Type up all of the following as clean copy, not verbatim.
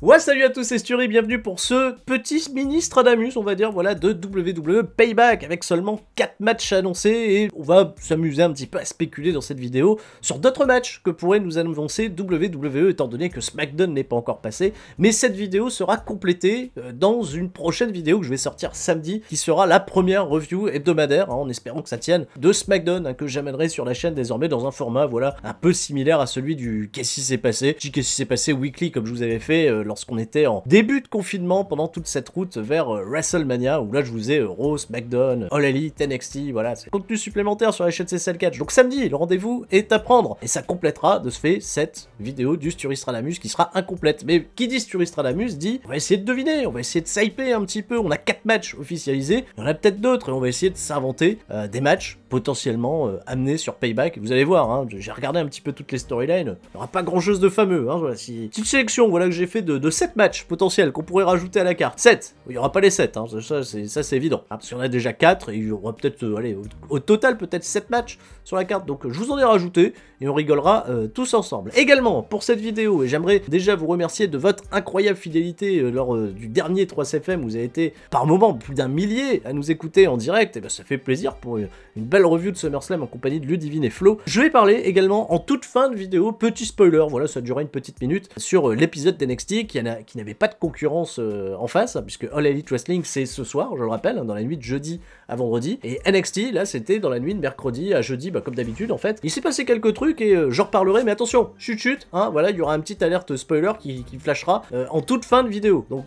Ouais, salut à tous, c'est Sturi, bienvenue pour ce petit mini Stradamus, on va dire, voilà, de WWE Payback, avec seulement 4 matchs annoncés, et on va s'amuser un petit peu à spéculer dans cette vidéo sur d'autres matchs que pourrait nous annoncer WWE, étant donné que SmackDown n'est pas encore passé, mais cette vidéo sera complétée dans une prochaine vidéo que je vais sortir samedi, qui sera la première review hebdomadaire, en espérant que ça tienne, de SmackDown, que j'amènerai sur la chaîne désormais dans un format, voilà, un peu similaire à celui du Qu'est-ce qui s'est passé, je dis Qu'est-ce qui s'est passé weekly, comme je vous avais fait lorsqu'on était en début de confinement pendant toute cette route vers WrestleMania, où là je vous ai Raw, SmackDown, All Elite, NXT, voilà, c'est contenu supplémentaire sur la chaîne CCL Catch. Donc samedi, le rendez-vous est à prendre, et ça complétera de ce fait cette vidéo du Sturistradamus qui sera incomplète. Mais qui dit Sturistradamus dit, on va essayer de deviner, on va essayer de s'hyper un petit peu, on a 4 matchs officialisés, il y en a peut-être d'autres, et on va essayer de s'inventer des matchs potentiellement amenés sur Payback. Vous allez voir, hein, j'ai regardé un petit peu toutes les storylines, il n'y aura pas grand chose de fameux, hein, voilà, petite sélection voilà, que j'ai fait de 7 matchs potentiels qu'on pourrait rajouter à la carte. 7, il n'y aura pas les 7, hein, ça c'est évident, hein, parce qu'il y en a déjà 4, et il y aura peut-être, allez, au total peut-être 7 matchs sur la carte, donc je vous en ai rajouté, et on rigolera tous ensemble. Également, pour cette vidéo, et j'aimerais déjà vous remercier de votre incroyable fidélité lors du dernier 3CFM, vous avez été par moment plus d'un millier à nous écouter en direct, et ben ça fait plaisir pour une belle review de SummerSlam en compagnie de Ludivine et Flo. Je vais parler également en toute fin de vidéo, petit spoiler, voilà, ça durera une petite minute, sur l'épisode d'NXT qui n'avait pas de concurrence en face, hein, puisque All Elite Wrestling c'est ce soir, je le rappelle, hein, dans la nuit de jeudi à vendredi, et NXT, là, c'était dans la nuit de mercredi à jeudi, bah, comme d'habitude, en fait. Il s'est passé quelques trucs, et j'en reparlerai, mais attention, chut, hein, voilà, il y aura un petit alerte spoiler qui flashera en toute fin de vidéo. Donc,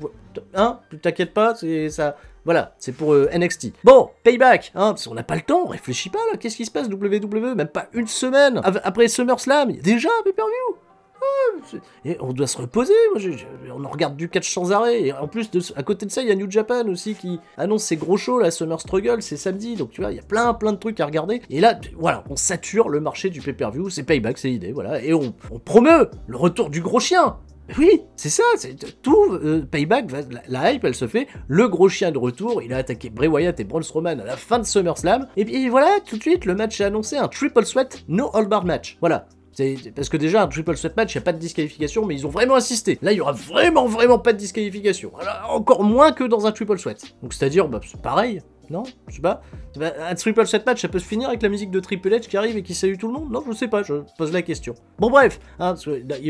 hein, tu t'inquiètes pas, c'est ça... Voilà, c'est pour NXT. Bon, Payback, hein, parce qu'on n'a pas le temps, on réfléchit pas, là, qu'est-ce qui se passe, WWE, même pas une semaine après SummerSlam, il y a déjà un pay-per-view. Et on doit se reposer, on en regarde du catch sans arrêt, et en plus, à côté de ça, il y a New Japan aussi qui annonce ses gros shows, la Summer Struggle, c'est samedi, donc tu vois, il y a plein de trucs à regarder, et là, voilà, on sature le marché du pay-per-view, c'est Payback, c'est l'idée, voilà, et on promeut le retour du gros chien. Oui, c'est ça, c'est tout, Payback, la hype, elle se fait, le gros chien de retour, il a attaqué Bray Wyatt et Braun Strowman à la fin de SummerSlam, et puis voilà, tout de suite, le match est annoncé, un triple sweat, no hold bar match, voilà. Parce que déjà, un triple sweat match, il n'y a pas de disqualification, mais ils ont vraiment insisté. Là, il y aura vraiment pas de disqualification. Alors, encore moins que dans un triple sweat. Donc, c'est-à-dire, bah, c'est pareil. Non, je sais pas. Un triple sweat match, ça peut se finir avec la musique de Triple H qui arrive et qui salue tout le monde? Non, je sais pas, je pose la question. Bon, bref, hein,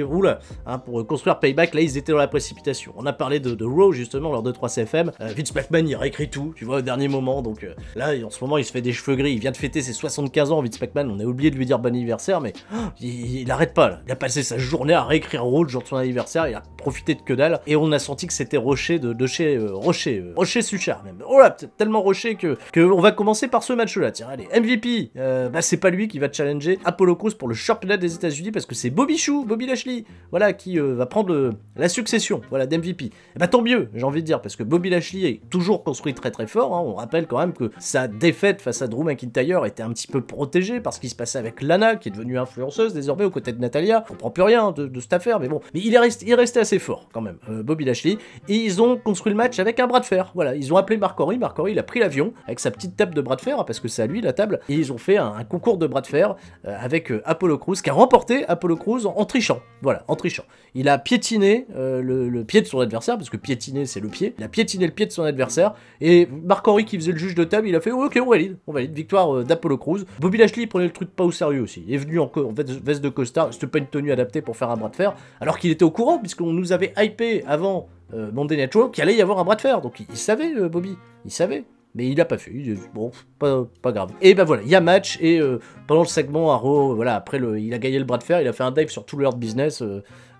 oula, hein, pour construire Payback, là, ils étaient dans la précipitation. On a parlé de Raw, justement, lors de 3CFM. Vince McMahon, il réécrit tout, tu vois, au dernier moment. Donc là, en ce moment, il se fait des cheveux gris. Il vient de fêter ses 75 ans, Vince McMahon. On a oublié de lui dire bon anniversaire, mais il arrête pas, là. Il a passé sa journée à réécrire Raw le jour de son anniversaire. Il a profité de que dalle. Et on a senti que c'était Rocher de chez Rocher Suchard, même. Oh là, tellement Rocher que on va commencer par ce match-là. Tiens, allez, MVP, bah c'est pas lui qui va challenger Apollo Crews pour le championnat des États-Unis parce que c'est Bobby Lashley, voilà, qui va prendre la succession, voilà, d'MVP. Et bah tant mieux, j'ai envie de dire, parce que Bobby Lashley est toujours construit très fort. Hein. On rappelle quand même que sa défaite face à Drew McIntyre était un petit peu protégée par ce qui se passait avec Lana, qui est devenue influenceuse désormais aux côtés de Natalia. On comprend plus rien de cette affaire, mais bon, mais il est resté assez fort quand même, Bobby Lashley. Et ils ont construit le match avec un bras de fer. Voilà, ils ont appelé Mark Henry, il a pris l'avion avec sa petite table de bras de fer, hein, parce que c'est à lui la table, et ils ont fait un concours de bras de fer avec Apollo Crews, qui a remporté Apollo Crews en trichant. Voilà, en trichant. Il a piétiné le pied de son adversaire, parce que piétiner c'est le pied. Il a piétiné le pied de son adversaire, et Mark Henry qui faisait le juge de table, il a fait oh, ok, on valide, victoire d'Apollo Crews. Bobby Lashley il prenait le truc pas au sérieux aussi. Il est venu en veste de costard, c'était pas une tenue adaptée pour faire un bras de fer, alors qu'il était au courant, puisqu'on nous avait hypé avant Monday Night Raw qu'il allait y avoir un bras de fer, donc il savait, Bobby, il savait. Mais il a pas fait, bon, pas grave. Et ben voilà, il y a match, et pendant le segment à Raw, voilà, après il a gagné le bras de fer, il a fait un dive sur tout le Hurt Business,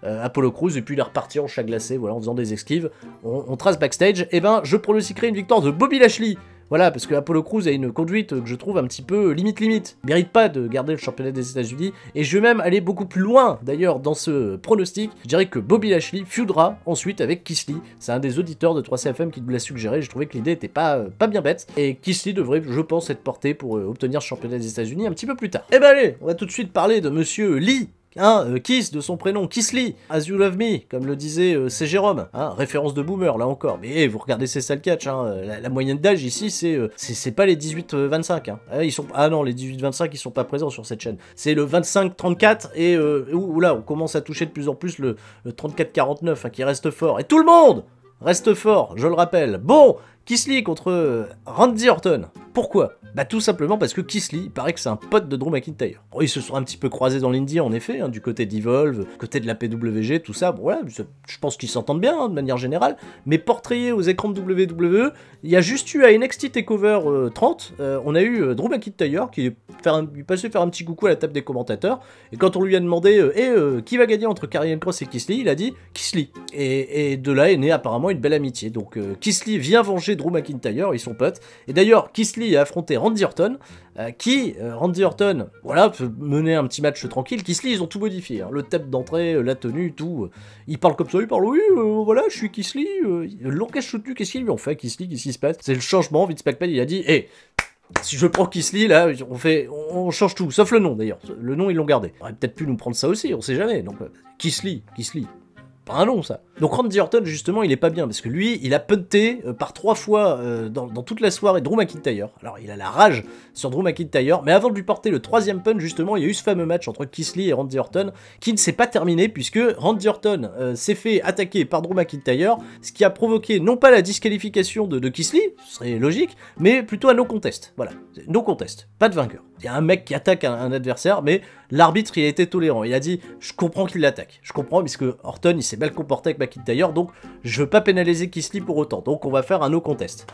Apollo Crews, et puis il est reparti en chat glacé, voilà, en faisant des esquives. On trace backstage, et ben je pronostiquerai une victoire de Bobby Lashley. Voilà, parce que Apollo Crews a une conduite que je trouve un petit peu limite. Mérite pas de garder le championnat des États-Unis. Et je vais même aller beaucoup plus loin, d'ailleurs, dans ce pronostic. Je dirais que Bobby Lashley feudera ensuite avec Keith Lee. C'est un des auditeurs de 3CFM qui nous l'a suggéré. Je trouvais que l'idée était pas bien bête. Et Keith Lee devrait, je pense, être porté pour obtenir ce championnat des États-Unis un petit peu plus tard. Et ben allez, on va tout de suite parler de Monsieur Lee, Kiss de son prénom, Kissly, As You Love Me, comme le disait c'est Jérôme, référence de boomer là encore, mais vous regardez ces sales catch, la moyenne d'âge ici c'est pas les 18-25, ils sont, non, les 18-25 ils sont pas présents sur cette chaîne, c'est le 25-34 et là on commence à toucher de plus en plus le 34-49 qui reste fort, et tout le monde reste fort, je le rappelle. Bon, Kissly contre Randy Orton. Pourquoi? Bah tout simplement parce que Kissly, il paraît que c'est un pote de Drew McIntyre. Bon, ils se sont un petit peu croisés dans l'indie en effet, du côté d'Evolve, côté de la PWG, tout ça. Bon voilà, je pense qu'ils s'entendent bien de manière générale. Mais portrayés aux écrans de WWE, il y a juste eu à NXT TakeOver 30, on a eu Drew McIntyre qui est passé faire un petit coucou à la table des commentateurs. Et quand on lui a demandé qui va gagner entre Karrion Kross et Kissly, il a dit Kissly. Et de là est née apparemment une belle amitié. Donc Kissly vient venger Drew McIntyre, ils sont potes. Et d'ailleurs, Kissly a affronté Randy Orton, Randy Orton, voilà, peut mener un petit match tranquille. Kissly, ils ont tout modifié, le tape d'entrée, la tenue, tout. Il parle comme ça, il parle, oui, voilà, je suis Kissly. Le langage soutenu, qu'est-ce qu'ils lui ont fait, Kissly, qu'est-ce qui se passe? C'est le changement, Vince McMahon, il a dit, si je prends Kissly, là, on change tout, sauf le nom d'ailleurs. Le nom, ils l'ont gardé. On aurait peut-être pu nous prendre ça aussi, on sait jamais. Donc, Kissly. Pas un nom ça. Donc Randy Orton justement il est pas bien parce que lui il a punté par 3 fois dans toute la soirée Drew McIntyre. Alors il a la rage sur Drew McIntyre, mais avant de lui porter le 3e punch justement il y a eu ce fameux match entre Kissly et Randy Orton qui ne s'est pas terminé puisque Randy Orton s'est fait attaquer par Drew McIntyre, ce qui a provoqué non pas la disqualification de Kissly, ce serait logique, mais plutôt un no contest. Voilà, no contest, pas de vainqueur. Il y a un mec qui attaque un adversaire, mais l'arbitre il a été tolérant. Il a dit je comprends qu'il l'attaque, je comprends puisque Orton il s'est mal comporté avec McIntyre, donc je veux pas pénaliser Kissly pour autant, donc on va faire un no contest.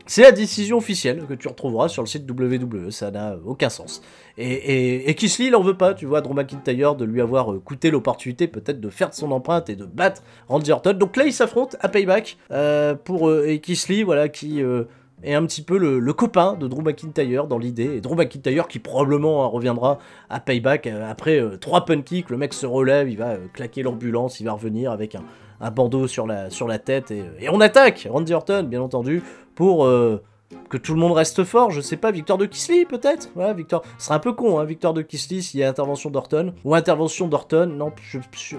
C'est la décision officielle que tu retrouveras sur le site WWE, ça n'a aucun sens. Et Kissly il en veut pas, tu vois, Drew McIntyre, de lui avoir coûté l'opportunité peut-être de faire de son empreinte et de battre Randy Orton. Donc là ils s'affrontent à Payback et Kissly, voilà, qui est un petit peu le copain de Drew McIntyre dans l'idée, et Drew McIntyre qui probablement reviendra à Payback après 3 punt kicks, le mec se relève, il va claquer l'ambulance, il va revenir avec un bandeau sur la tête, et on attaque Randy Orton, bien entendu, pour que tout le monde reste fort, je sais pas, victoire de Kissly peut-être, ouais, victoire, ce serait un peu con, victoire de Kissly s'il y a intervention d'Orton, ou intervention d'Orton, non,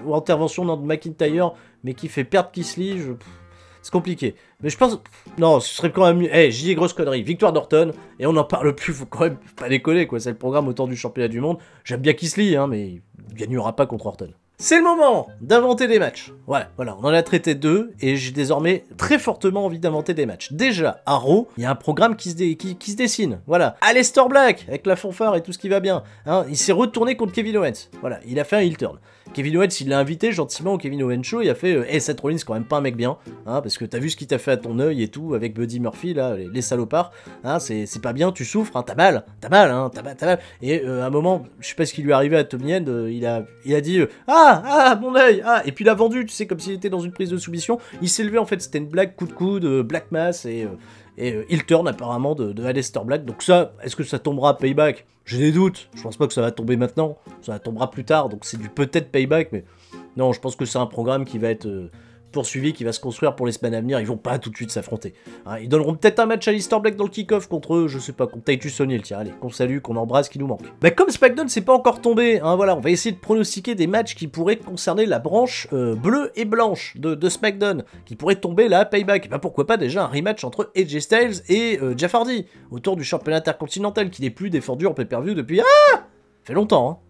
ou intervention de McIntyre, mais qui fait perdre Kissly, c'est compliqué. Mais je pense... Non, ce serait quand même mieux. J'y ai grosse connerie. Victoire d'Orton, et on n'en parle plus, faut quand même pas décoller, quoi. C'est le programme autour du championnat du monde. J'aime bien Kissly, mais il gagnera pas contre Orton. C'est le moment d'inventer des matchs. Ouais, voilà, on en a traité 2, et j'ai désormais très fortement envie d'inventer des matchs. Déjà, à Raw, il y a un programme qui se dessine. Voilà, Aleister Black, avec la fanfare et tout ce qui va bien. Il s'est retourné contre Kevin Owens. Voilà, il a fait un heel turn. Kevin Owens, il l'a invité gentiment au Kevin Owens Show, il a fait Seth Rollins, c'est quand même pas un mec bien, parce que t'as vu ce qu'il t'a fait à ton œil et tout, avec Buddy Murphy, là, les salopards, c'est pas bien, tu souffres, t'as mal, t'as mal. Et à un moment, je sais pas ce qui lui est arrivé à Tommy End, il a dit mon œil, et puis il a vendu, tu sais, comme s'il était dans une prise de soumission, il s'est levé, en fait, c'était une blague coup de coude, Black Mass, et heel turn apparemment de Aleister Black. Donc ça, est-ce que ça tombera Payback? J'ai des doutes, je pense pas que ça va tomber maintenant, ça tombera plus tard, donc c'est du peut-être Payback, mais non, je pense que c'est un programme qui va être poursuivi, qui va se construire pour les semaines à venir, ils vont pas tout de suite s'affronter. Ils donneront peut-être un match à Aleister Black dans le kick-off contre, je sais pas, contre Titus O'Neil, tiens, allez, qu'on salue, qu'on embrasse, qui nous manque. Bah comme SmackDown c'est pas encore tombé, voilà, on va essayer de pronostiquer des matchs qui pourraient concerner la branche bleue et blanche de SmackDown, qui pourraient tomber là à Payback. Bah pourquoi pas déjà un rematch entre AJ Styles et Jeff Hardy, autour du championnat intercontinental, qui n'est plus défendu en pay-per-view depuis... fait longtemps,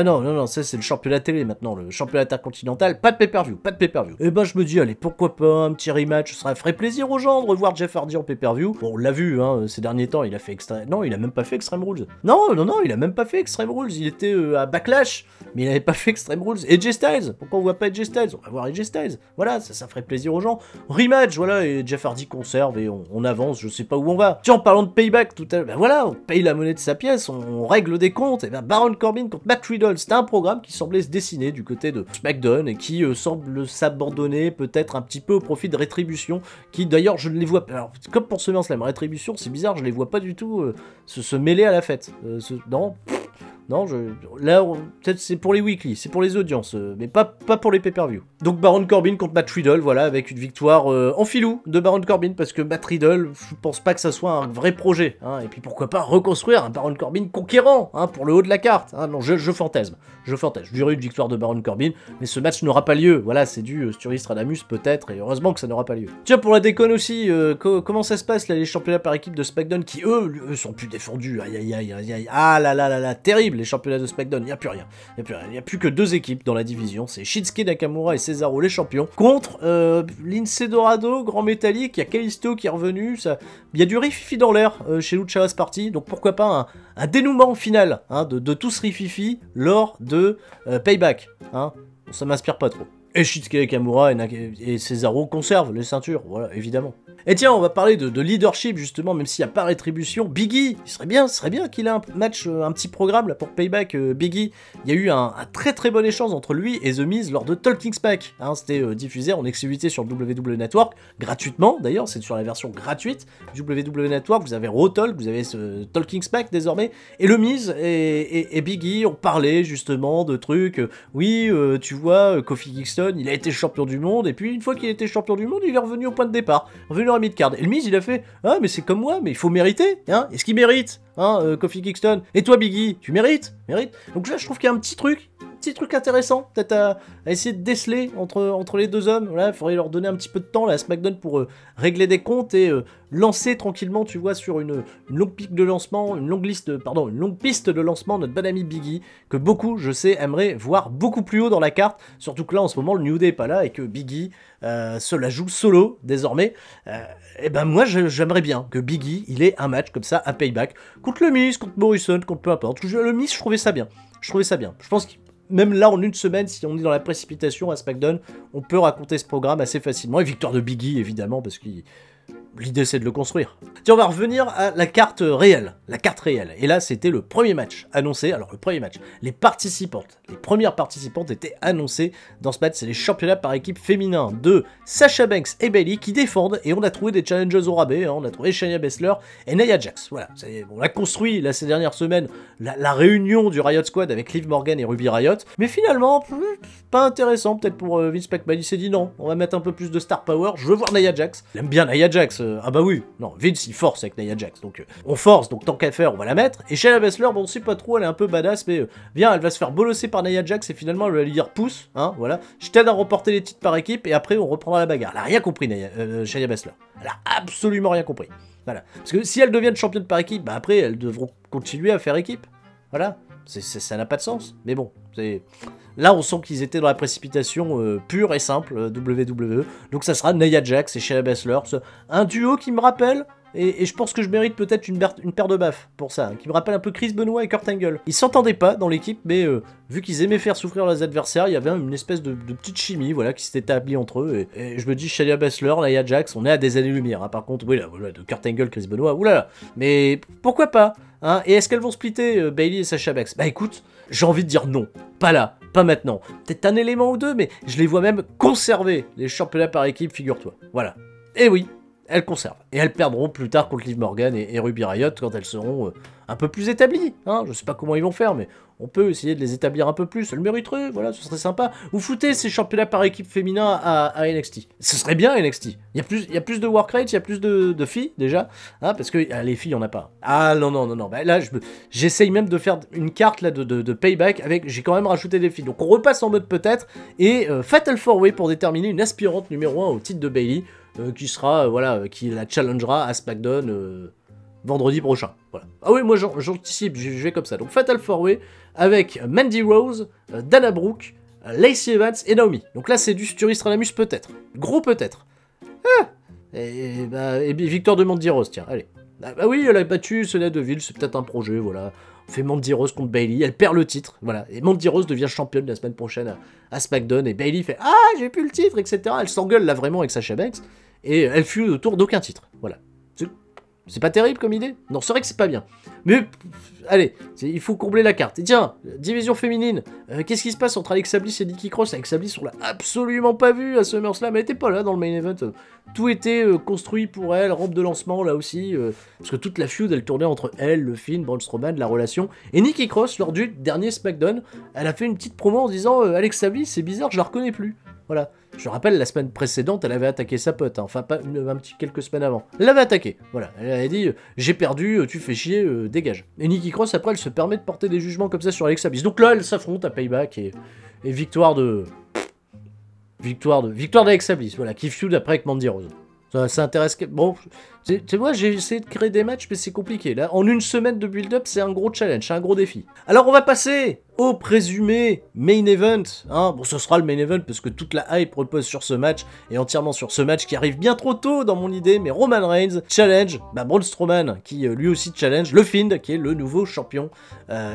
non, ça c'est le championnat télé maintenant, le championnat intercontinental, pas de pay-per-view. Et ben je me dis, allez, pourquoi pas un petit rematch, ça ferait plaisir aux gens de revoir Jeff Hardy en pay-per-view. Bon, on l'a vu, ces derniers temps, il a fait Non, il a même pas fait Extreme Rules. Non, il a même pas fait Extreme Rules, il était à Backlash, mais il avait pas fait Extreme Rules. Et AJ Styles, pourquoi on voit pas AJ Styles? On va voir AJ Styles, voilà, ça ferait plaisir aux gens. Rematch, voilà, et Jeff Hardy conserve, et on avance, je sais pas où on va. Tiens, en parlant de Payback tout à l'heure, ben voilà, on paye la monnaie de sa pièce, on règle des comptes, et ben Baron Corbin contre Matt Riddle, c'était un programme qui semblait se dessiner du côté de SmackDown et qui semble s'abandonner peut-être un petit peu au profit de Rétribution, qui d'ailleurs je ne les vois pas, alors comme pour SummerSlam, Rétribution c'est bizarre, je les vois pas du tout se mêler à la fête, Non, là, peut-être c'est pour les weekly, c'est pour les audiences, mais pas pour les pay-per-view. Donc Baron Corbin contre Matt Riddle, voilà, avec une victoire en filou de Baron Corbin, parce que Matt Riddle, je pense pas que ça soit un vrai projet, hein, et puis pourquoi pas reconstruire un Baron Corbin conquérant, hein, pour le haut de la carte, hein, non, je fantasme, je dirais une victoire de Baron Corbin, mais ce match n'aura pas lieu, voilà, c'est du Sturgistradamus peut-être, et heureusement que ça n'aura pas lieu. Tiens, pour la déconne aussi, comment ça se passe là, les championnats par équipe de SmackDown qui eux sont plus défendus, aïe, ah là, terrible les championnats de SmackDown, il n'y a plus rien, il n'y a plus que 2 équipes dans la division, c'est Shinsuke Nakamura et Cesaro les champions, contre Lince Dorado, Grand Métallique, il y a Kalisto qui est revenu, il y a du rififi dans l'air chez Lucha House Party, donc pourquoi pas un dénouement final, hein, de tout ce rififi lors de Payback, hein, ça m'inspire pas trop. Et Shinsuke Nakamura et Cesaro conservent les ceintures, voilà, évidemment. Et tiens, on va parler de leadership, justement, même s'il n'y a pas rétribution. Biggie, ce serait bien qu'il ait un match, un petit programme là, pour Payback. Biggie, il y a eu un très bon échange entre lui et The Miz lors de Talking Smack. Hein, c'était diffusé en exclusivité sur WWE Network, gratuitement, d'ailleurs, c'est sur la version gratuite du WWE Network. Vous avez Raw Talk, vous avez ce Talking Smack désormais, et le Miz et Biggie ont parlé, justement, de trucs. Oui, tu vois, Kofi Kingston, il a été champion du monde, et puis une fois qu'il a été champion du monde, il est revenu au point de départ, revenu en mid-card. Et le Miz, il a fait « Ah, mais c'est comme moi, mais il faut mériter, hein. Est-ce qu'il mérite, hein, Kofi Kingston? Et toi, Biggie, tu mérites? Donc là, je trouve qu'il y a un petit truc intéressant, peut-être à essayer de déceler entre les deux hommes. Voilà, il faudrait leur donner un petit peu de temps là, à SmackDown pour régler des comptes et lancer tranquillement, tu vois, sur une longue piste de lancement, une longue piste de lancement, notre bon ami Biggie, que beaucoup, je sais, aimeraient voir beaucoup plus haut dans la carte, surtout que là, en ce moment, le New Day est pas là et que Biggie se la joue solo, désormais. Et ben moi, j'aimerais bien que Biggie, il ait un match comme ça, à Payback, contre le Miz, contre Morrison, contre peu importe. Le Miz, je trouvais ça bien. Je pense que même là, en une semaine, si on est dans la précipitation à SmackDown, on peut raconter ce programme assez facilement. Et victoire de Biggie, évidemment, parce que l'idée, c'est de le construire. Tiens, on va revenir à la carte réelle. Et là, c'était le premier match annoncé. Alors, le premier match, les premières participantes étaient annoncées dans ce match. C'est les championnats par équipe féminin de Sasha Banks et Bayley qui défendent. Et on a trouvé des challengers au rabais. Hein. On a trouvé Shayna Baszler et Nia Jax. Voilà, on a construit, là, ces dernières semaines, la réunion du Riot Squad avec Liv Morgan et Ruby Riott. Mais finalement, pas intéressant. Peut-être pour Vince McMahon, il s'est dit non, on va mettre un peu plus de star power. Je veux voir Nia Jax. Il aime bien Nia Jax. Ah bah oui, non, Vince il force avec Nia Jax, donc on force, donc tant qu'à faire, on va la mettre. Et Shayna Baszler, bon, on sait pas trop, elle est un peu badass, mais viens, elle va se faire bolosser par Nia Jax et finalement elle va lui dire pousse, hein, voilà. Je t'aide à remporter les titres par équipe et après on reprendra la bagarre. Elle a rien compris, Shayna Baszler. Elle a absolument rien compris. Voilà. Parce que si elles deviennent championnes par équipe, bah après elles devront continuer à faire équipe. Voilà. Ça n'a pas de sens. Mais bon, là on sent qu'ils étaient dans la précipitation pure et simple, WWE. Donc ça sera Nia Jax et Shayna Baszler. Un duo qui me rappelle, et je pense que je mérite peut-être une paire de baffes pour ça, hein, qui me rappelle un peu Chris Benoit et Kurt Angle. Ils s'entendaient pas dans l'équipe, mais vu qu'ils aimaient faire souffrir leurs adversaires, il y avait une espèce de petite chimie, voilà, qui s'était établie entre eux. Et je me dis, Shayna Baszler, Nia Jax, on est à des années-lumière. Hein. Par contre, oui, là, voilà, de Kurt Angle, Chris Benoit, oulala. Mais pourquoi pas, hein. Et est-ce qu'elles vont splitter Bayley et Sasha Banks? Bah écoute, j'ai envie de dire non. Pas là, pas maintenant. Peut-être un élément ou deux, mais je les vois même conserver les championnats par équipe, figure-toi. Voilà. Et oui, elles conservent. Et elles perdront plus tard contre Liv Morgan et Ruby Riott quand elles seront un peu plus établies. Hein. Je sais pas comment ils vont faire, mais on peut essayer de les établir un peu plus. Elles mériteraient, voilà, ce serait sympa. Vous foutez ces championnats par équipe féminin à NXT. Ce serait bien NXT. Il y a plus de work rate, il y a plus de filles déjà. Hein, parce que les filles, il n'y en a pas. Ah non. Bah, là, j'essaye même de faire une carte là, de payback avec. J'ai quand même rajouté des filles. Donc on repasse en mode peut-être. Et Fatal 4-Way pour déterminer une aspirante numéro 1 au titre de Bayley. Qui sera, qui la challengera à SmackDown vendredi prochain. Voilà. Ah oui, moi j'anticipe, je vais comme ça. Donc Fatal 4-Way avec Mandy Rose, Dana Brooke, Lacey Evans et Naomi. Donc là c'est du Sturgistradamus peut-être. Gros peut-être. Et victoire de Mandy Rose, tiens, allez. Bah oui, elle a battu Sonya Deville, c'est peut-être un projet, voilà. On fait Mandy Rose contre Bayley, elle perd le titre, voilà. Et Mandy Rose devient championne la semaine prochaine à SmackDown, et Bayley fait « Ah, j'ai plus le titre », etc. Elle s'engueule là vraiment avec Sasha Banks, et elle fut autour d'aucun titre, voilà. C'est pas terrible comme idée? Non, c'est vrai que c'est pas bien. Mais, allez, il faut combler la carte. Et tiens, division féminine, qu'est-ce qui se passe entre Alexa Bliss et Nikki Cross? Alexa Bliss, on l'a absolument pas vu à SummerSlam, elle était pas là dans le main event. Tout était construit pour elle, rampe de lancement là aussi, parce que toute la feud, elle tournait entre elle, le Finn, Braun Strowman, la relation. Et Nikki Cross, lors du dernier SmackDown, elle a fait une petite promo en disant Alexa Bliss, c'est bizarre, je la reconnais plus. Voilà. Je rappelle, la semaine précédente, elle avait attaqué sa pote, hein. Enfin, pas quelques semaines avant. Elle l'avait attaqué, voilà. Elle avait dit j'ai perdu, tu fais chier, dégage. Et Nikki Cross, après, elle se permet de porter des jugements comme ça sur Alexa Bliss. Donc là, elle s'affronte à Payback et victoire d'Alexa Bliss, voilà, qui feud après avec Mandy Rose. Ça intéresse... Bon, tu vois, j'ai essayé de créer des matchs, mais c'est compliqué. Là, en une semaine de build-up, c'est un gros challenge, c'est un gros défi. Alors, on va passer au présumé main event. Hein. Bon, ce sera le main event, parce que toute la hype repose sur ce match, et entièrement sur ce match qui arrive bien trop tôt dans mon idée, mais Roman Reigns challenge Braun Strowman, qui lui aussi challenge le Fiend, qui est le nouveau champion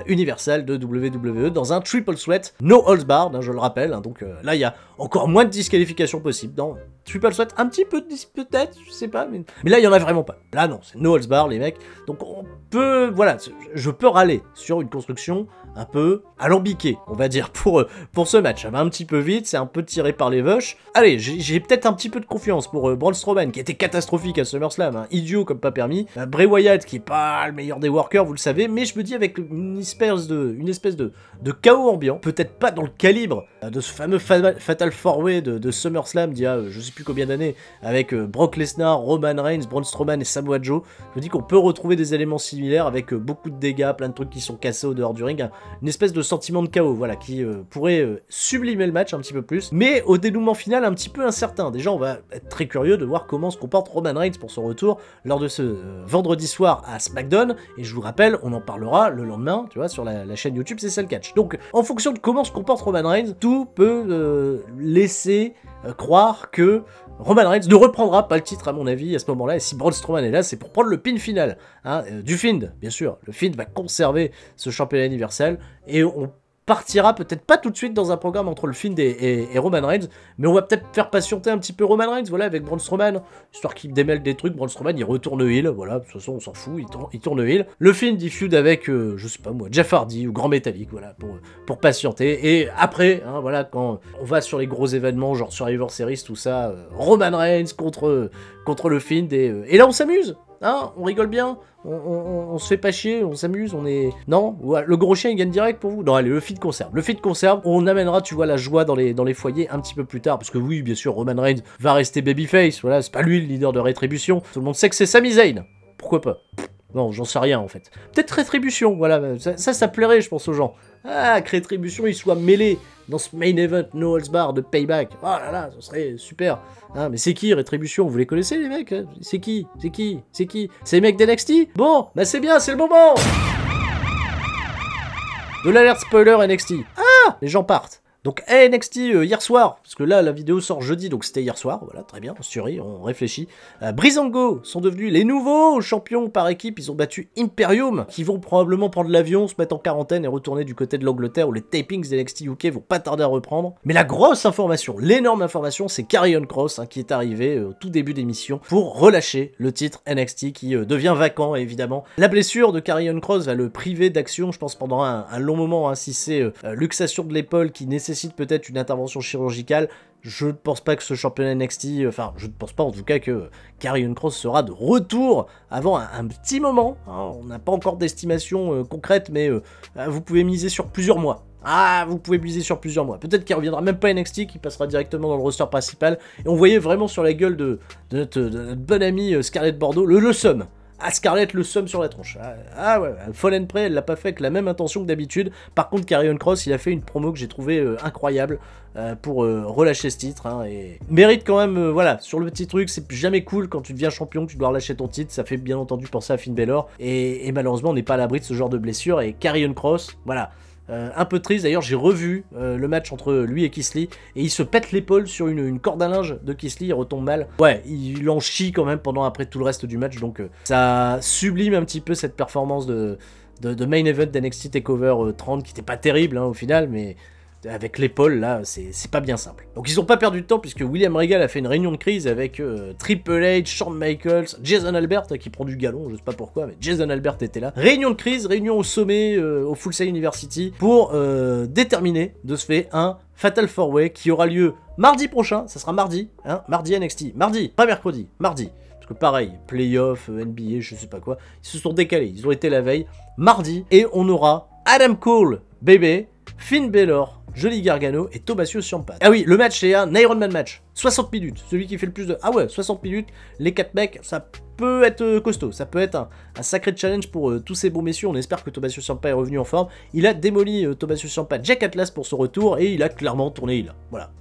universel de WWE, dans un triple threat, no holds barred, hein, je le rappelle. Hein, donc là, il y a encore moins de disqualifications possibles. Dans triple threat, un petit peu peut-être, je sais pas, mais là, il y en a vraiment pas. Là, non, c'est no holds barred, les mecs. Donc on peut, voilà, je peux râler sur une construction un peu alambiquée, on va dire, pour ce match. Ça va un petit peu vite, c'est un peu tiré par les vaches. Allez, j'ai peut-être un petit peu de confiance pour Braun Strowman, qui était catastrophique à SummerSlam, hein, idiot comme pas permis. Bray Wyatt, qui est pas le meilleur des workers, vous le savez, mais je me dis avec une espèce de chaos ambiant, peut-être pas dans le calibre de ce fameux Fatal 4-Way de SummerSlam d'il y a je sais plus combien d'années, avec Brock Lesnar, Roman Reigns, Braun Strowman et Samoa Joe. Je me dis qu'on peut retrouver des éléments similaires avec beaucoup de dégâts, plein de trucs qui sont cassés au dehors du ring, une espèce de sentiment de chaos, voilà, qui pourrait sublimer le match un petit peu plus, mais au dénouement final un petit peu incertain. Déjà, on va être très curieux de voir comment se comporte Roman Reigns pour son retour lors de ce vendredi soir à SmackDown, et je vous rappelle, on en parlera le lendemain, tu vois, sur la chaîne YouTube C'est ça le catch. Donc, en fonction de comment se comporte Roman Reigns, tout peut laisser croire que Roman Reigns ne reprendra pas le titre à mon avis à ce moment-là, et si Braun Strowman est là, c'est pour prendre le pin final, hein, du Fiend, bien sûr. Le Fiend va conserver ce championnat universel, et on partira peut-être pas tout de suite dans un programme entre le Fiend et Roman Reigns, mais on va peut-être faire patienter un petit peu Roman Reigns, voilà, avec Braun Strowman, histoire qu'il démêle des trucs. Braun Strowman, il retourne heel, voilà, de toute façon, on s'en fout, il tourne heel. Le Fiend, il feud avec, je sais pas moi, Jeff Hardy ou Grand Métallique, voilà, pour patienter. Et après, hein, voilà, quand on va sur les gros événements, genre Survivor Series, tout ça, Roman Reigns contre le Fiend, et là, on s'amuse. Hein, on rigole bien, on se fait pas chier, on s'amuse, on est... Non, le gros chien il gagne direct pour vous? Non, allez, le Fiend conserve. Le Fiend conserve, on amènera, tu vois, la joie dans les foyers un petit peu plus tard, parce que oui, bien sûr, Roman Reigns va rester babyface, voilà, c'est pas lui le leader de Rétribution, tout le monde sait que c'est Sami Zayn. Pourquoi pas? Non, j'en sais rien en fait. Peut-être Rétribution, voilà, ça plairait je pense aux gens. Ah, que Rétribution il soit mêlé dans ce main event No Holds Barred de Payback. Oh là là, ce serait super. Hein, mais c'est qui Rétribution? Vous les connaissez les mecs? C'est qui? C'est les mecs d'NXT? Bon, bah c'est bien, c'est le moment de l'alerte spoiler NXT. Ah, les gens partent. Donc NXT hier soir, parce que là la vidéo sort jeudi, donc c'était hier soir, voilà, très bien, on surit, on réfléchit. Breezango sont devenus les nouveaux champions par équipe, ils ont battu Imperium, qui vont probablement prendre l'avion, se mettre en quarantaine et retourner du côté de l'Angleterre, où les tapings d'NXT UK vont pas tarder à reprendre. Mais la grosse information, l'énorme information, c'est Karrion Kross, hein, qui est arrivé au tout début d'émission pour relâcher le titre NXT, qui devient vacant, évidemment. La blessure de Karrion Kross va le priver d'action, je pense, pendant un long moment, hein, si c'est luxation de l'épaule qui nécessite peut-être une intervention chirurgicale. Je ne pense pas que ce championnat NXT, enfin, je ne pense pas en tout cas que Karrion Kross sera de retour avant un petit moment. Hein, on n'a pas encore d'estimation concrète, mais vous pouvez miser sur plusieurs mois. Ah, vous pouvez miser sur plusieurs mois. Peut-être qu'il reviendra même pas NXT, qu'il passera directement dans le roster principal. Et on voyait vraiment sur la gueule de notre bonne amie Scarlett Bordeaux le somme. Ah, Scarlett le somme sur la tronche. Ah ouais, Fallen Prey, elle l'a pas fait avec la même intention que d'habitude. Par contre, Karrion Kross, il a fait une promo que j'ai trouvé incroyable pour relâcher ce titre. Hein, et mérite quand même, voilà, sur le petit truc, c'est jamais cool quand tu deviens champion, que tu dois relâcher ton titre. Ça fait bien entendu penser à Finn Balor. Et malheureusement, on n'est pas à l'abri de ce genre de blessure. Et Karrion Kross, voilà. Un peu triste, d'ailleurs j'ai revu le match entre lui et Keith Lee, et il se pète l'épaule sur une corde à linge de Keith Lee, il retombe mal. Ouais, il en chie quand même pendant après tout le reste du match, donc ça sublime un petit peu cette performance de main event d'NXT TakeOver 30, qui était pas terrible hein, au final, mais avec l'épaule, là, c'est pas bien simple. Donc ils ont pas perdu de temps, puisque William Regal a fait une réunion de crise avec Triple H, Shawn Michaels, Jason Albert, qui prend du galon, je sais pas pourquoi, mais Jason Albert était là. Réunion de crise, réunion au sommet, au Full Sail University, pour déterminer de ce fait un Fatal 4-Way qui aura lieu mardi prochain, ça sera mardi, hein, mardi NXT, mardi, pas mercredi, mardi. Parce que pareil, playoff, NBA, je sais pas quoi, ils se sont décalés, ils ont été la veille, mardi, et on aura Adam Cole, bébé, Finn Balor, Johnny Gargano et Tommaso Ciampa. Ah oui, le match c'est un Iron Man match, 60 minutes, celui qui fait le plus de... Ah ouais, 60 minutes, les 4 mecs, ça peut être costaud, ça peut être un sacré challenge pour tous ces bons messieurs, on espère que Tommaso Ciampa est revenu en forme. Il a démoli Tommaso Ciampa, Jack Atlas pour son retour, et il a clairement tourné il. Voilà,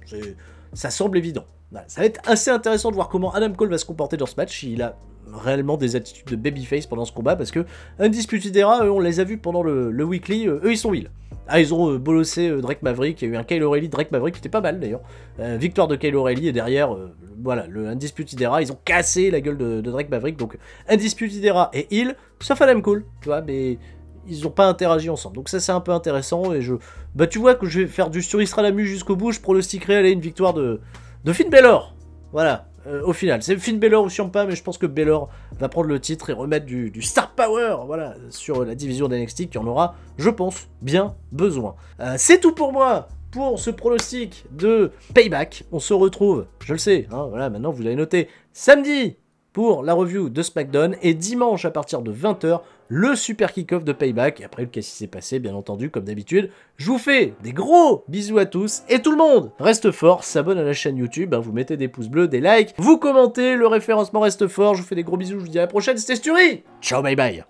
ça semble évident. Voilà, ça va être assez intéressant de voir comment Adam Cole va se comporter dans ce match, il a réellement des attitudes de babyface pendant ce combat, parce que Undisputed Era, eux, on les a vus pendant le weekly, eux ils sont heal. Ah, ils ont bolossé Drake Maverick, il y a eu un Kyle O'Reilly, Drake Maverick qui était pas mal d'ailleurs. Victoire de Kyle O'Reilly, et derrière, voilà, le Undisputed Era, ils ont cassé la gueule de Drake Maverick, donc Undisputed Era et heal, sauf Adam Cole, tu vois, mais ils n'ont pas interagi ensemble. Donc ça c'est un peu intéressant, et bah tu vois que je vais faire du sur Istradamus jusqu'au bout, je pronostiquerai aller une victoire de Finn Balor. Voilà. Au final, c'est Finn Balor ou Ciampa, mais je pense que Balor va prendre le titre et remettre du star power, voilà, sur la division d'NXT qui en aura, je pense, bien besoin. C'est tout pour moi, pour ce pronostic de Payback. On se retrouve, je le sais, hein, voilà, maintenant vous l'avez noté, samedi pour la review de SmackDown, et dimanche à partir de 20h, le super kick-off de Payback. Et après, qu'est-ce qui s'est passé, bien entendu, comme d'habitude. Je vous fais des gros bisous à tous, et tout le monde reste fort, s'abonne à la chaîne YouTube, hein, vous mettez des pouces bleus, des likes, vous commentez, le référencement reste fort, je vous fais des gros bisous, je vous dis à la prochaine, c'était Sturi. Ciao, bye bye.